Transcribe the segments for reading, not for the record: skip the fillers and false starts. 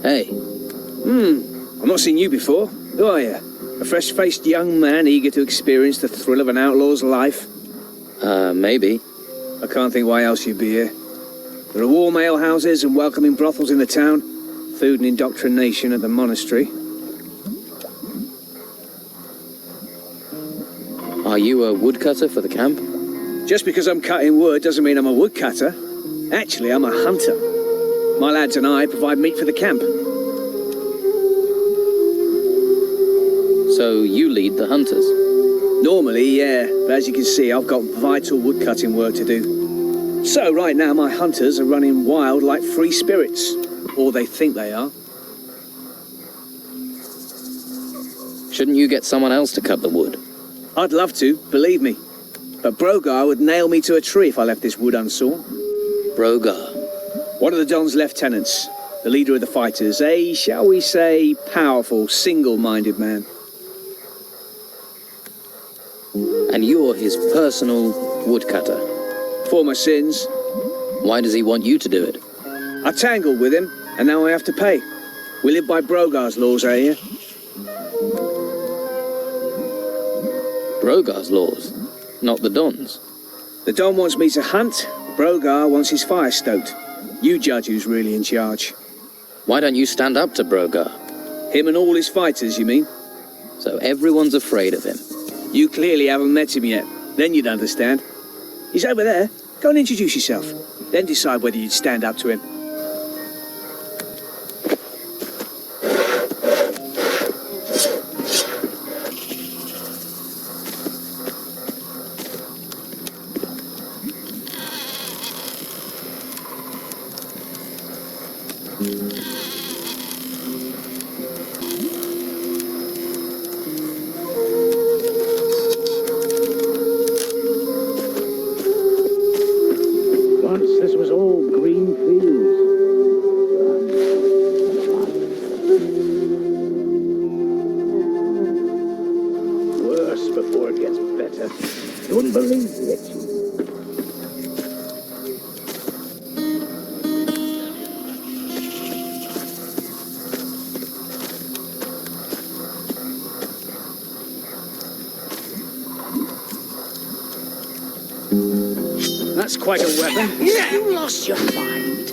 Hey. I've not seen you before. Who are you? A fresh-faced young man eager to experience the thrill of an outlaw's life? Maybe. I can't think why else you'd be here. There are warm alehouses and welcoming brothels in the town, food and indoctrination at the monastery. Are you a woodcutter for the camp? Just because I'm cutting wood doesn't mean I'm a woodcutter. Actually, I'm a hunter. My lads and I provide meat for the camp. So you lead the hunters? Normally, yeah, but as you can see, I've got vital woodcutting work to do. So right now, my hunters are running wild like free spirits. Or they think they are. Shouldn't you get someone else to cut the wood? I'd love to, believe me. But Brogar would nail me to a tree if I left this wood unsawn. Brogar? One of the Don's lieutenants, the leader of the fighters, a, shall we say, powerful, single-minded man. And you're his personal woodcutter? For my sins. Why does he want you to do it? I tangled with him, and now I have to pay. We live by Brogar's laws out here. Brogar's laws, not the Don's. The Don wants me to hunt, Brogar wants his fire stoked. You judge who's really in charge. Why don't you stand up to Brogar? Him and all his fighters, you mean? So everyone's afraid of him. You clearly haven't met him yet. Then you'd understand. He's over there. Go and introduce yourself. Then decide whether you'd stand up to him. Once this was all green fields. Worse before it gets better. You wouldn't believe it. That's quite a weapon. You lost your mind.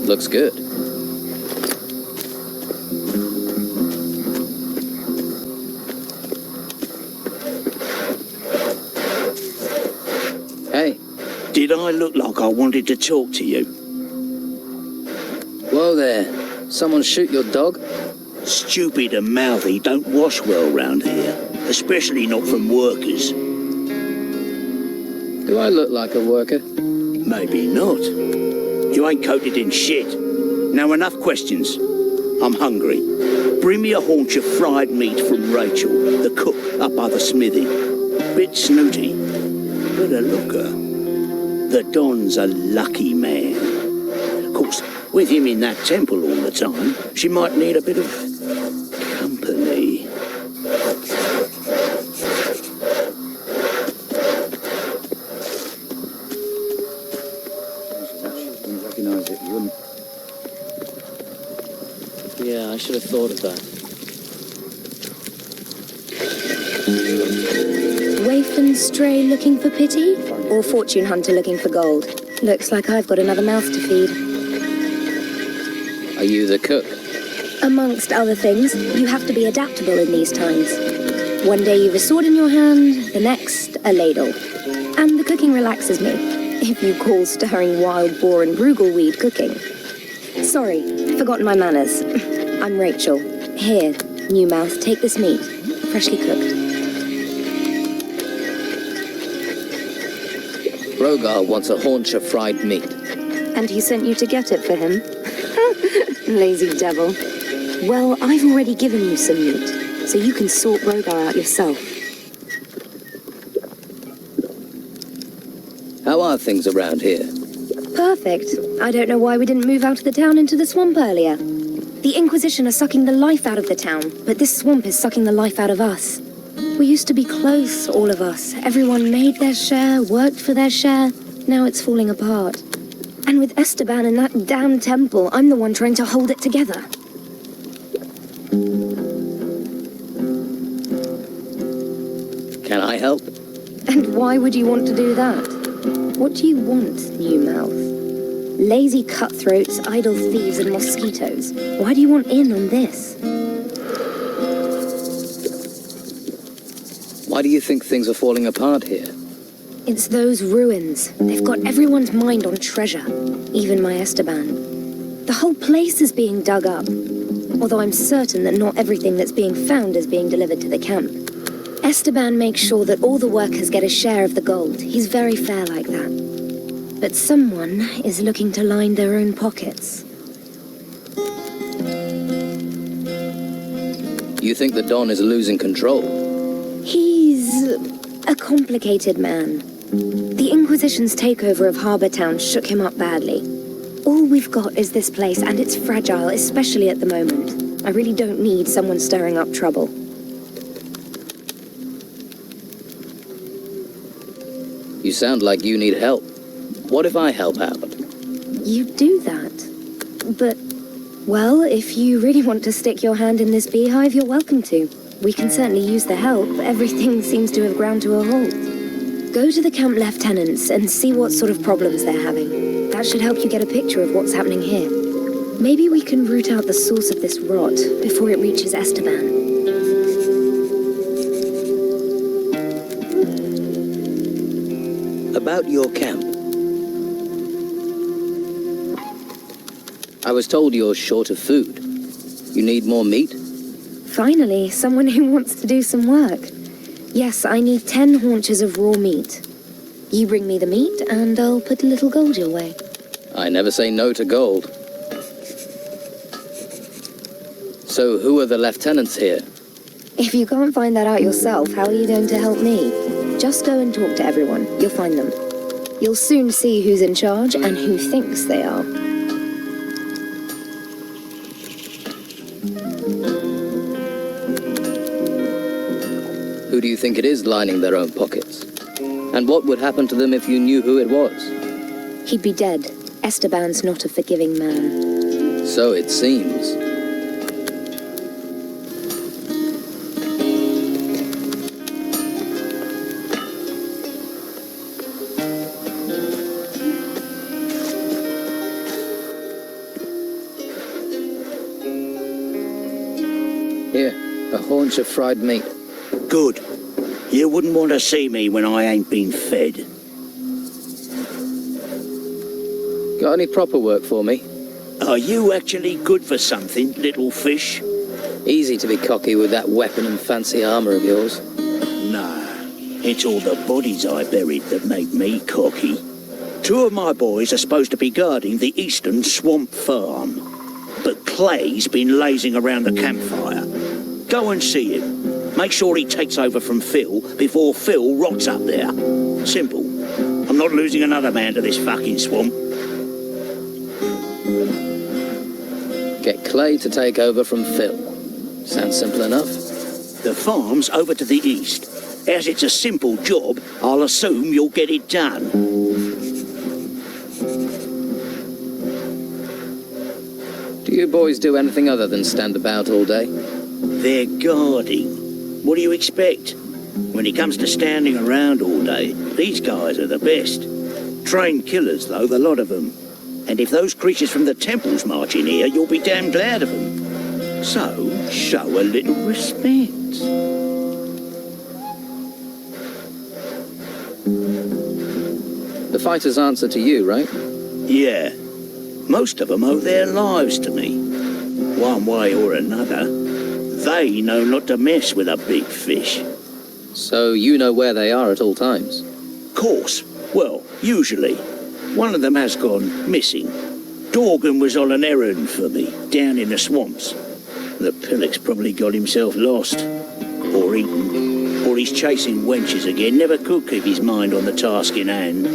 Looks good. Hey. Did I look like I wanted to talk to you? Whoa there. Someone shoot your dog? Stupid and mouthy don't wash well round here. Especially not from workers. Do I look like a worker? Maybe not. You ain't coated in shit. Now enough questions. I'm hungry. Bring me a haunch of fried meat from Rachel, the cook up by the smithy. Bit snooty, but a looker. The Don's a lucky man. Of course, with him in that temple all the time, she might need a bit of company. Recognise it, you wouldn't. Yeah, I should have thought of that. Waif and stray looking for pity? Or fortune hunter looking for gold? Looks like I've got another mouth to feed. Are you the cook? Amongst other things, you have to be adaptable in these times. One day you've a sword in your hand, the next a ladle. And the cooking relaxes me, if you call stirring wild boar and brugelweed cooking. Sorry, forgotten my manners. I'm Rachel. Here, new mouth, take this meat, freshly cooked. Brogar wants a haunch of fried meat. And he sent you to get it for him? Lazy devil. Well, I've already given you some meat, so you can sort Brogar out yourself. How are things around here? Perfect. I don't know why we didn't move out of the town into the swamp earlier. The Inquisition are sucking the life out of the town, but this swamp is sucking the life out of us. We used to be close, all of us. Everyone made their share, worked for their share. Now it's falling apart. And with Esteban and that damn temple, I'm the one trying to hold it together. Can I help? And why would you want to do that? What do you want, New Mouth? Lazy cutthroats, idle thieves, and mosquitoes. Why do you want in on this? Why do you think things are falling apart here? It's those ruins. They've got everyone's mind on treasure, even my Esteban. The whole place is being dug up. Although I'm certain that not everything that's being found is being delivered to the camp. Esteban makes sure that all the workers get a share of the gold. He's very fair like that. But someone is looking to line their own pockets. You think the Don is losing control? He's a complicated man. The Inquisition's takeover of Harbour Town shook him up badly. All we've got is this place, and it's fragile, especially at the moment. I really don't need someone stirring up trouble. You sound like you need help. What if I help out? You do that. But, well, if you really want to stick your hand in this beehive, you're welcome to. We can certainly use the help. Everything seems to have ground to a halt. Go to the camp lieutenants and see what sort of problems they're having. That should help you get a picture of what's happening here. Maybe we can root out the source of this rot before it reaches Esteban. About your camp. I was told you're short of food. You need more meat? Finally, someone who wants to do some work. Yes, I need 10 haunches of raw meat. You bring me the meat, and I'll put a little gold your way. I never say no to gold. So who are the lieutenants here? If you can't find that out yourself, how are you going to help me? Just go and talk to everyone. You'll find them. You'll soon see who's in charge and who thinks they are. Who do you think it is lining their own pockets? And what would happen to them if you knew who it was? He'd be dead. Esteban's not a forgiving man. So it seems. Here, a haunch of fried meat. Good. You wouldn't want to see me when I ain't been fed. Got any proper work for me? Are you actually good for something, little fish? Easy to be cocky with that weapon and fancy armor of yours. Nah, it's all the bodies I buried that make me cocky. 2 of my boys are supposed to be guarding the eastern swamp farm. But Clay's been lazing around the campfire. Go and see him. Make sure he takes over from Phil before Phil rots up there. Simple. I'm not losing another man to this fucking swamp. Get Clay to take over from Phil. Sounds simple enough. The farm's over to the east. As it's a simple job, I'll assume you'll get it done. Do you boys do anything other than stand about all day? They're guarding. What do you expect? When it comes to standing around all day, these guys are the best. Trained killers, though, the lot of them. And if those creatures from the temples march in here, you'll be damn glad of them. So, show a little respect. The fighters answer to you, right? Yeah. Most of them owe their lives to me. One way or another. They know not to mess with a big fish. So you know where they are at all times? Course. Well, usually. One of them has gone missing. Dorgan was on an errand for me, down in the swamps. The pillock's probably got himself lost. Or eaten. Or he's chasing wenches again, never could keep his mind on the task in hand.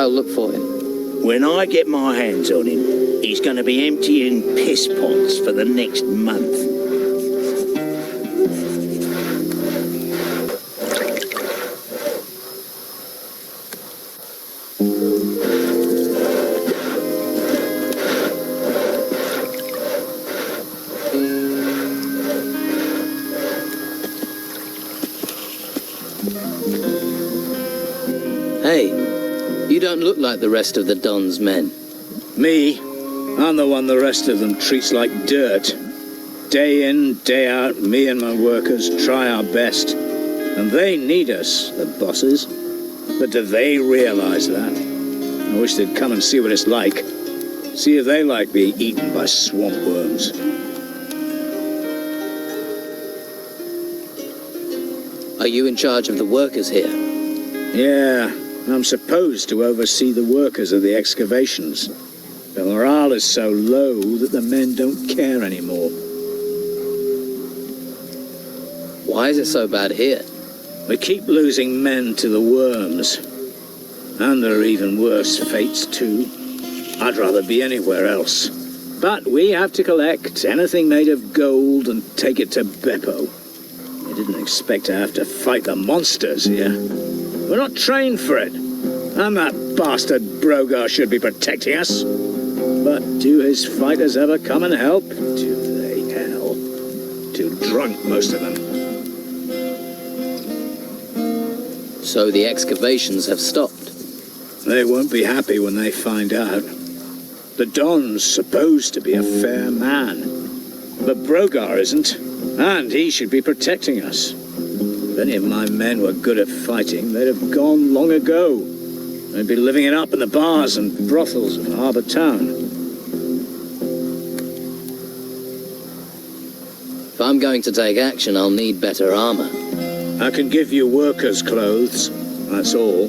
I'll look for him. When I get my hands on him, he's going to be emptying piss pots for the next month. Hey, you don't look like the rest of the Don's men. Me? I'm the one the rest of them treats like dirt. Day in, day out, me and my workers try our best. And they need us, the bosses. But do they realize that? I wish they'd come and see what it's like. See if they like being eaten by swamp worms. Are you in charge of the workers here? Yeah, I'm supposed to oversee the workers of the excavations. The morale is so low that the men don't care anymore. Why is it so bad here? We keep losing men to the worms. And there are even worse fates, too. I'd rather be anywhere else. But we have to collect anything made of gold and take it to Beppo. I didn't expect to have to fight the monsters here. We're not trained for it. And that bastard Brogar should be protecting us. But do his fighters ever come and help? Do they, hell? Too drunk, most of them. So the excavations have stopped. They won't be happy when they find out. The Don's supposed to be a fair man. But Brogar isn't, and he should be protecting us. If any of my men were good at fighting, they'd have gone long ago. They'd be living it up in the bars and brothels of Harbour Town. If I'm going to take action, I'll need better armor. I can give you workers' clothes, that's all.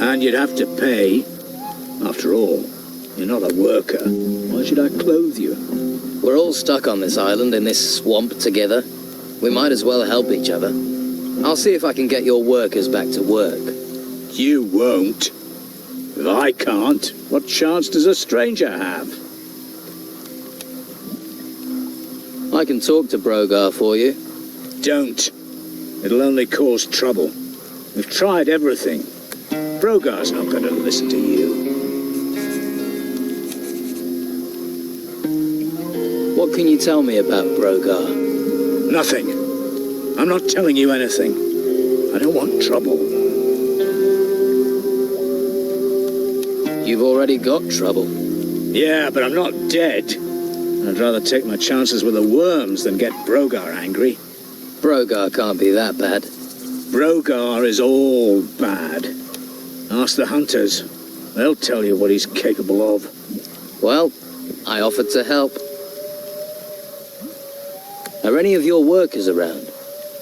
And you'd have to pay. After all, you're not a worker. Why should I clothe you? We're all stuck on this island in this swamp together. We might as well help each other. I'll see if I can get your workers back to work. You won't. If I can't, what chance does a stranger have? I can talk to Brogar for you. Don't. It'll only cause trouble. We've tried everything. Brogar's not going to listen to you. What can you tell me about Brogar? Nothing. I'm not telling you anything. I don't want trouble. You've already got trouble. Yeah, but I'm not dead. I'd rather take my chances with the worms than get Brogar angry. Brogar can't be that bad. Brogar is all bad. Ask the hunters. They'll tell you what he's capable of. Well, I offered to help. Are any of your workers around?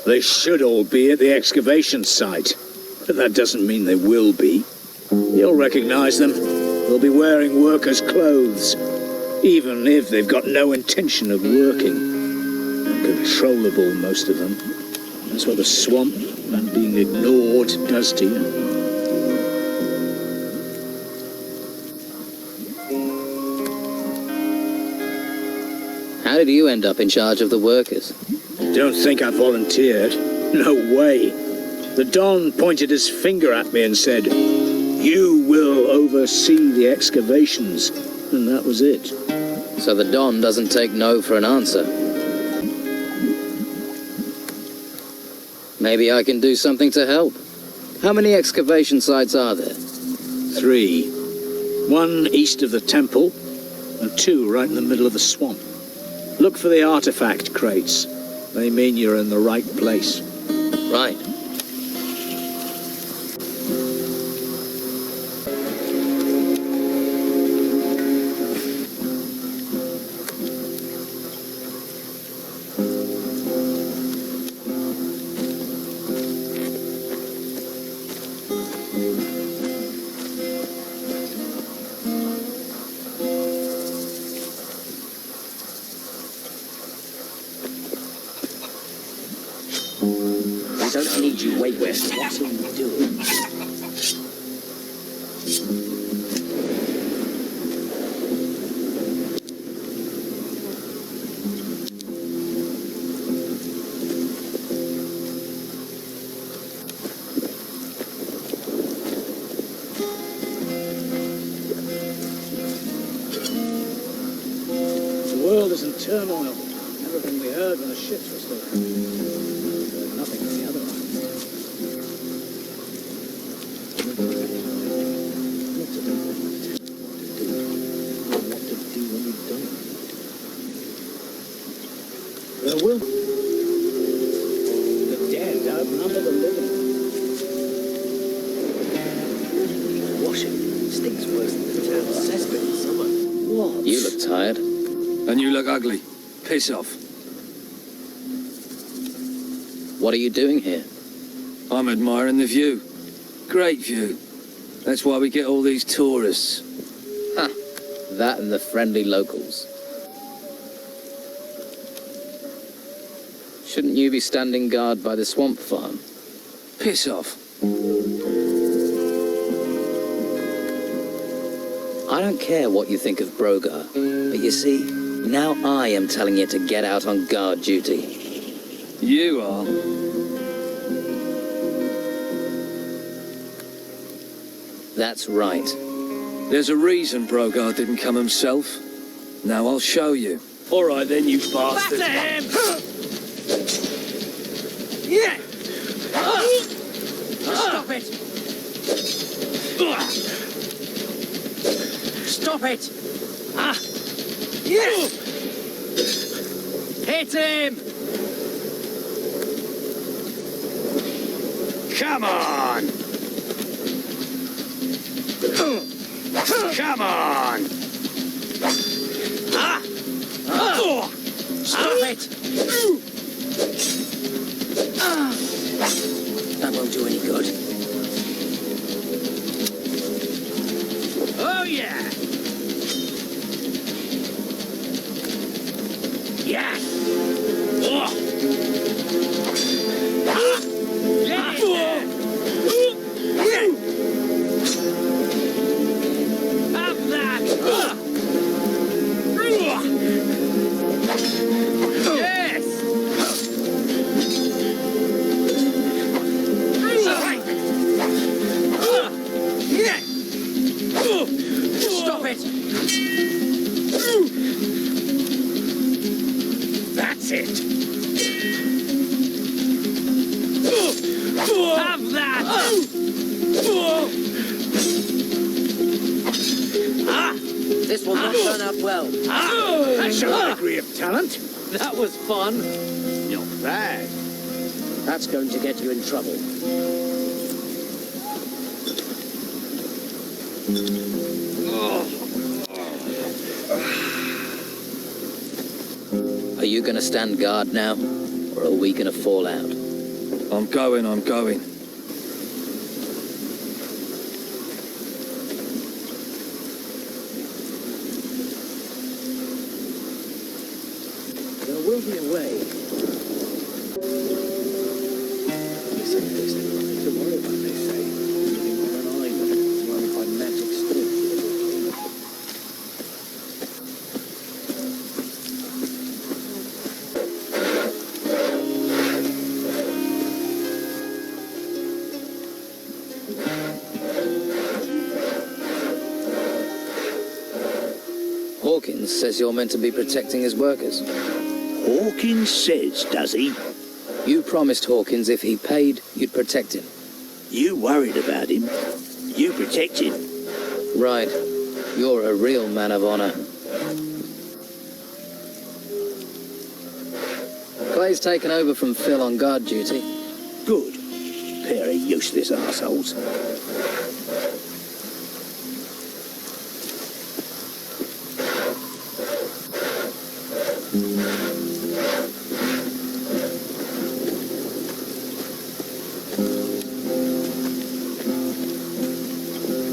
They should all be at the excavation site. But that doesn't mean they will be. You'll recognize them. They'll be wearing workers' clothes. Even if they've got no intention of working. Uncontrollable, most of them. That's what the swamp and being ignored does to you. How did you end up in charge of the workers? Don't think I volunteered. No way. The Don pointed his finger at me and said, "You will oversee the excavations." And that was it. So the Don doesn't take no for an answer. Maybe I can do something to help. How many excavation sites are there? 3. 1 east of the temple, and 2 right in the middle of the swamp. Look for the artifact crates. They mean you're in the right place. Right. I don't need you, Wait West. What are you doing? turmoil. Everything we heard when the ships were still coming. Heard nothing on the other islands. There will be. The dead outnumber the living. Washing stinks worse than the town cesspit in summer. What? You look tired. And you look ugly. Piss off. What are you doing here? I'm admiring the view. Great view. That's why we get all these tourists. That and the friendly locals. Shouldn't you be standing guard by the swamp farm? Piss off. I don't care what you think of Brogar, but you see, now I am telling you to get out on guard duty. You are. That's right. There's a reason Brogar didn't come himself. Now I'll show you. All right then, you bastard. Back to him! Yeah! Stop it! Stop it! Yeah! Hit him! Come on! Come on! Stop it! That won't do any good. Oh yeah! Yeah! Get in there! Have that! Yes! Stop it! That's it! Have that! This will not turn out well. That shows a degree of talent. That was fun. Not bad. That's going to get you in trouble. Are you going to stand guard now, or are we going to fall out? I'm going. There will be a way. Listen, there's nothing to worry about, they say. Living on an island, surrounded by magic storm. Hawkins says you're meant to be protecting his workers. Hawkins says, does he? You promised Hawkins if he paid, you'd protect him. You worried about him. You protect him. Right. You're a real man of honor. Clay's taken over from Phil on guard duty. Good. Pair of useless arseholes.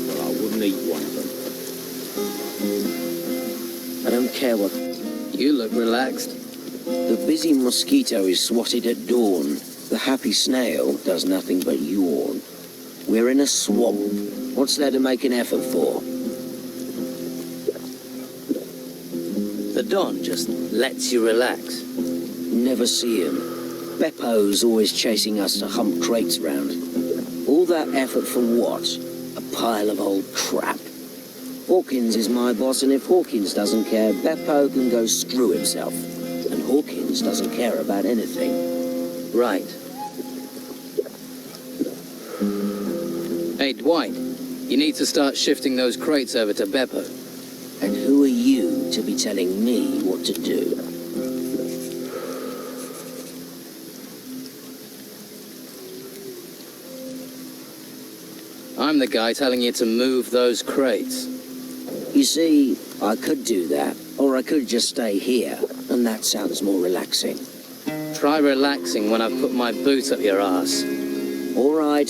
Well, I wouldn't eat one of them. I don't care what. You look relaxed. The busy mosquito is swatted at dawn. The happy snail does nothing but yawn. We're in a swamp. What's there to make an effort for? The Don just lets you relax. Never see him. Beppo's always chasing us to hump crates round. All that effort for what? A pile of old crap. Hawkins is my boss, and if Hawkins doesn't care, Beppo can go screw himself. And Hawkins doesn't care about anything. Right. Hey, Dwight. You need to start shifting those crates over to Beppo. And who are you to be telling me what to do? I'm the guy telling you to move those crates. You see, I could do that, or I could just stay here, and that sounds more relaxing. Try relaxing when I've put my boot up your ass. All right,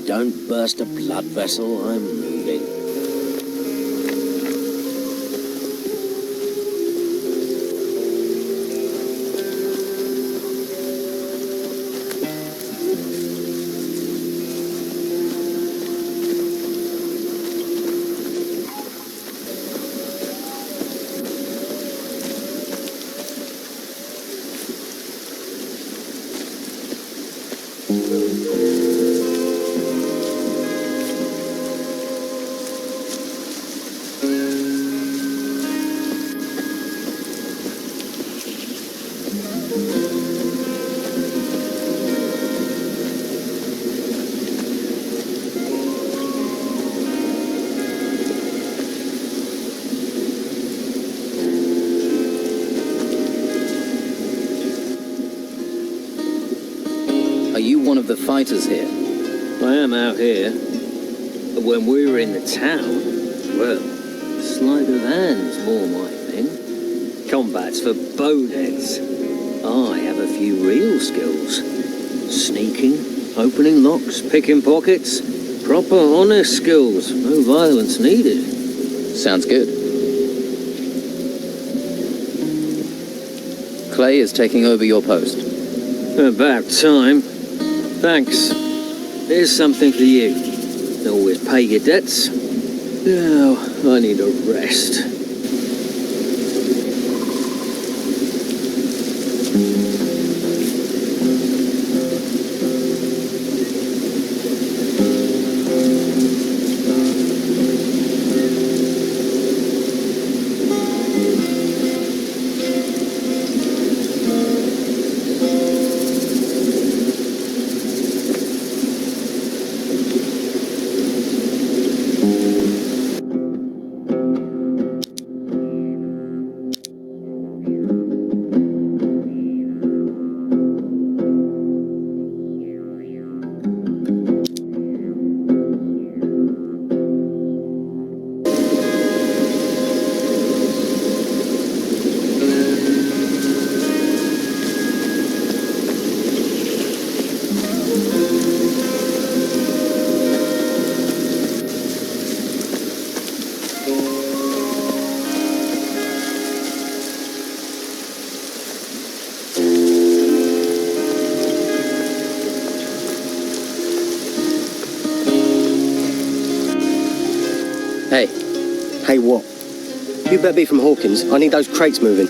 don't burst a blood vessel, I'm moving. Are you one of the fighters here? I am out here. But when we were in the town, well, sleight of hand's more my thing. Combat's for boneheads. I have a few real skills. Sneaking, opening locks, picking pockets. Proper honest skills, no violence needed. Sounds good. Clay is taking over your post. About time. Thanks. Here's something for you. Always pay your debts. Now, I need a rest. Hey, Hey, what? You better be from Hawkins. I need those crates moving.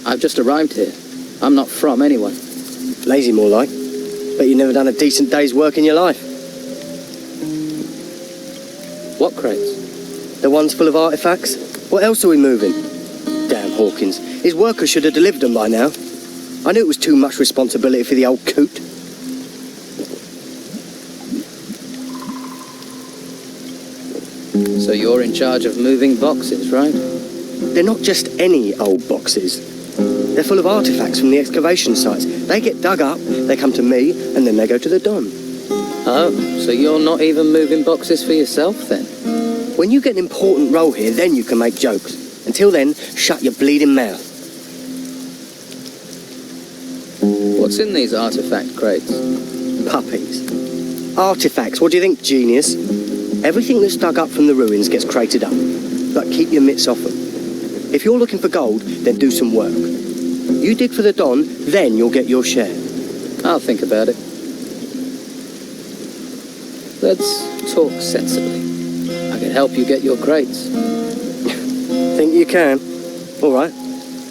I've just arrived here. I'm not from anyone. Lazy, more like. Bet you never done a decent day's work in your life. What crates? The ones full of artifacts? What else are we moving? Damn Hawkins. His workers should have delivered them by now. I knew it was too much responsibility for the old coot. So you're in charge of moving boxes, right? They're not just any old boxes. They're full of artifacts from the excavation sites. They get dug up, they come to me, and then they go to the Don. Oh, so you're not even moving boxes for yourself, then? When you get an important role here, then you can make jokes. Until then, shut your bleeding mouth. What's in these artifact crates? Puppies. Artifacts, what do you think, genius? Everything that's dug up from the ruins gets crated up. But keep your mitts off them. If you're looking for gold, then do some work. You dig for the Don, then you'll get your share. I'll think about it. Let's talk sensibly. I can help you get your crates. Think you can? All right.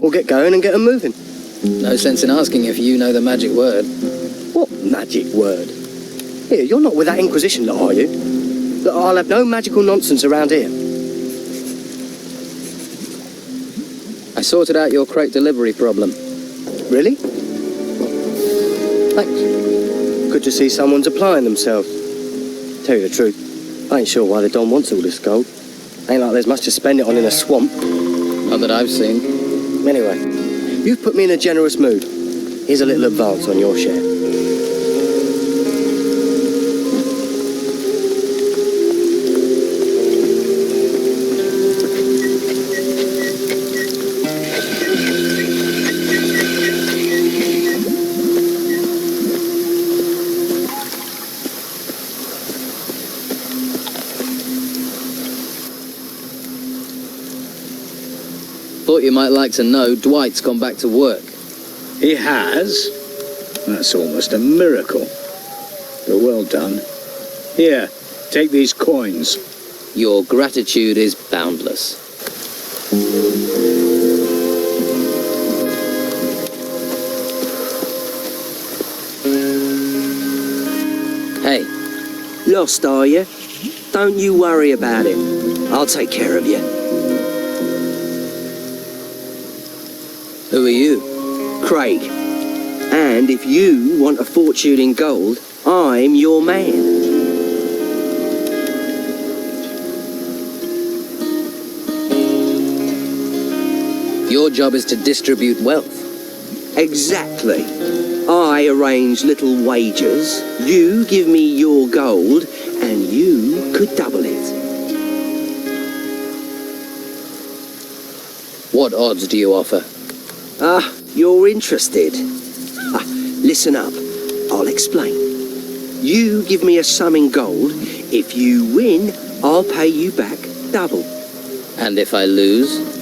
We'll get going and get them moving. No sense in asking if you know the magic word. What magic word? Here, you're not with that Inquisition lot, are you? Look, I'll have no magical nonsense around here. I sorted out your crate delivery problem. Really? Thanks. Good to see someone's applying themselves. Tell you the truth, I ain't sure why the Don wants all this gold. Ain't like there's much to spend it on in a swamp. Not that I've seen. Anyway, you've put me in a generous mood. Here's a little advance on your share. Thought you might like to know Dwight's gone back to work. He has? That's almost a miracle. But well done. Here, take these coins. Your gratitude is boundless. Hey, Lost, are you? Don't you worry about it. I'll take care of you. who are you? Craig. And if you want a fortune in gold, I'm your man. Your job is to distribute wealth. Exactly. I arrange little wagers, you give me your gold, and you could double it. What odds do you offer? Ah, you're interested. Listen up, I'll explain. You give me a sum in gold. If you win, I'll pay you back double. And if I lose?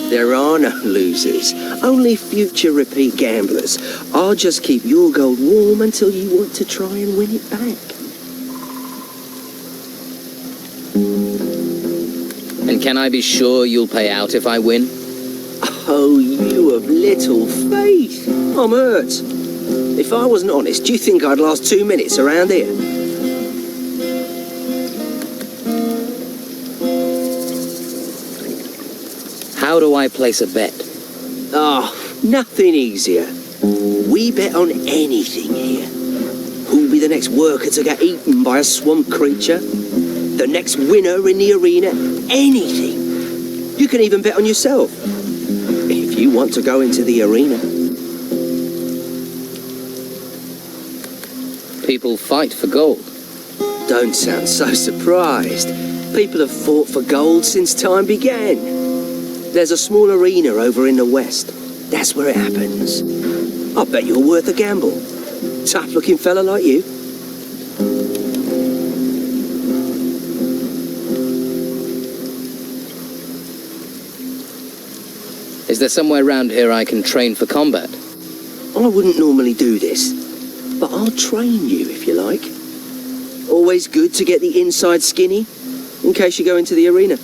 There are no losers, only future repeat gamblers. I'll just keep your gold warm until you want to try and win it back. And can I be sure you'll pay out if I win? Oh, you of little faith. I'm hurt. If I wasn't honest, do you think I'd last 2 minutes around here? How do I place a bet? Oh, nothing easier. We bet on anything here. Who'll be the next worker to get eaten by a swamp creature? The next winner in the arena? Anything. You can even bet on yourself. If you want to go into the arena. People fight for gold. Don't sound so surprised. People have fought for gold since time began. There's a small arena over in the west. That's where it happens. I bet you're worth a gamble. Tough-looking fella like you. Is there somewhere round here I can train for combat? I wouldn't normally do this, but I'll train you if you like. Always good to get the inside skinny, in case you go into the arena.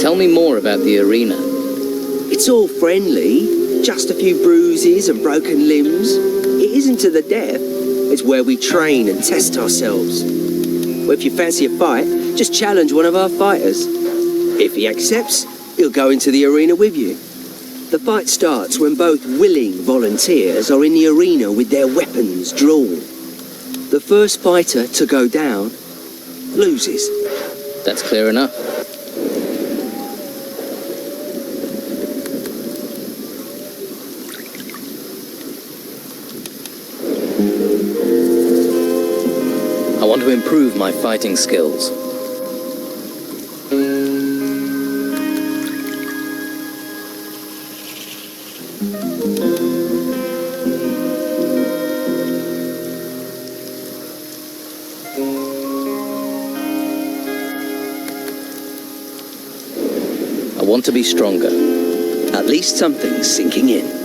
Tell me more about the arena. It's all friendly, just a few bruises and broken limbs. It isn't to the death. It's where we train and test ourselves. Well, if you fancy a fight, just challenge one of our fighters. If he accepts, he'll go into the arena with you. The fight starts when both willing volunteers are in the arena with their weapons drawn. The first fighter to go down loses. That's clear enough. I want to improve my fighting skills. I want to be stronger. At least something's sinking in.